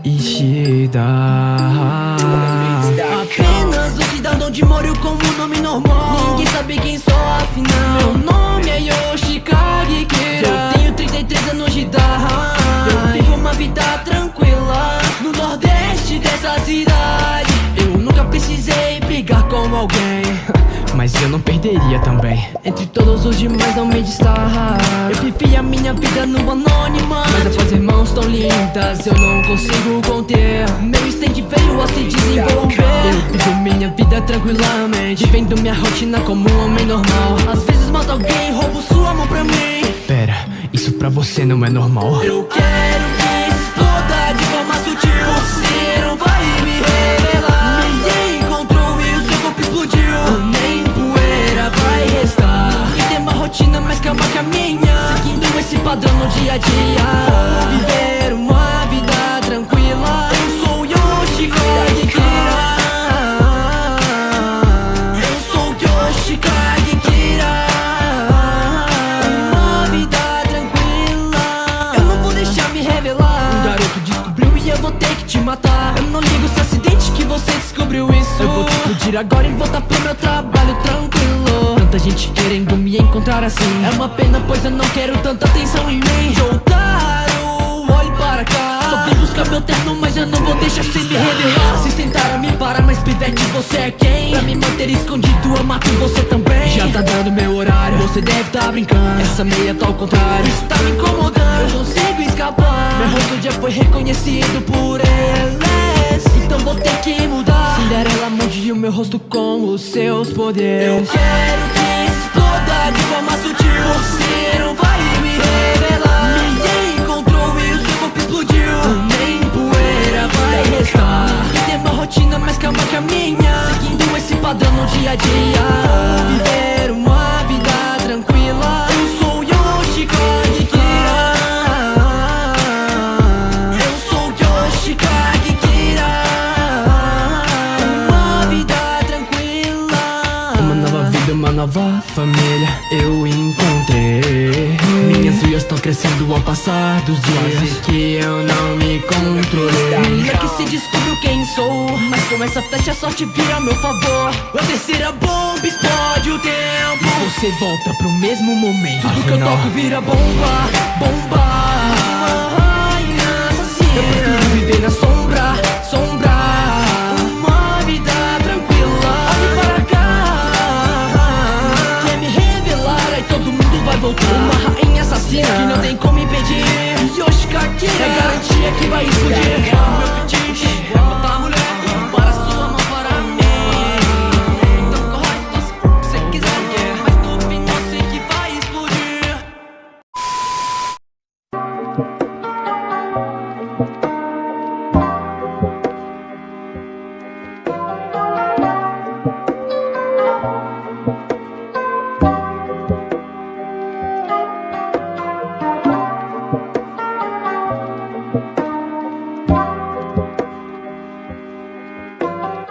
Ishida. Apenas um cidadão de Moro com um nome normal. Ninguém sabe quem sou afinal. Meu nome é Yoshikage Kira. Eu tenho 33 anos de idade. Eu vivo uma vida tranquila no nordeste dessa cidade. Eu nunca precisei brigar com alguém, Mas eu não perderia também. entre todos os demais não me destaca. Eu vivi a minha vida no anonimato, mas após irmãos tão lindas eu não consigo conter. Meu stand veio a se desenvolver. Eu vivo minha vida tranquilamente, vivendo minha rotina como um homem normal. Às vezes mato alguém, roubo sua mão pra mim. Pera, isso pra você não é normal? Eu quero que se exploda de forma sutil. Você não vai me revelar. Me encontrou e o seu corpo explodiu. Nem poeira vai restar. E tem uma rotina mais calma que a minha, seguindo esse padrão no dia a dia. Vou viver uma vida tranquila. Eu sou Yoshikage Kira. Eu sou Yoshikage Kira. Uma vida tranquila. Eu não vou deixar me revelar. Um garoto descobriu e eu vou ter que te matar. Eu não ligo se é acidente que você descobriu isso. Eu vou te explodir agora e voltar pro meu trabalho tranquilo. Tanta gente querendo me encontrar assim. É uma pena, pois eu não quero tanta atenção em mim. Jotaro, olhe para cá. Só vim buscar meu terno, mas eu não vou deixar sem me revelar. Vocês tentaram me parar, mas pivete, você é quem? Pra me manter escondido, eu mato você também. Já tá dando meu horário, você deve tá brincando. Essa meia tá ao contrário, isso tá me incomodando. Eu consigo escapar, meu rosto já foi reconhecido por eles. Então vou ter que mudar. Cinderela molde o meu rosto com os seus poderes. Eu quero que se exploda de forma sutil. Você não vai me revelar. Me encontrou e o seu corpo explodiu. Nem poeira vai restar. E tem uma rotina mais calma que a minha, seguindo esse padrão no dia a dia. Vou viver uma vida tranquila. Eu sou Yoshikage Kira. Eu sou Yoshikage Kira. Uma vida tranquila. Uma nova vida, uma nova família eu encontrei. Minhas unhas estão crescendo ao passar dos dias. Quase que eu não me controlei. Mulher que se descobriu quem sou, mas com essa flecha a sorte vira a meu favor. A terceira bomba explode o tempo. E você volta pro mesmo momento. Tudo que eu Afinal, toco vira bomba, bomba. Uma rainha assassina. Eu prefiro viver na sombra, sombra. Uma vida tranquila. Olhe para cá. Quer me revelar, aí todo mundo vai voltar. Uma rainha assassina que não tem como impedir. Yoshikage Kira é garantia que vai explodir. Meu pedido é matar a mulher.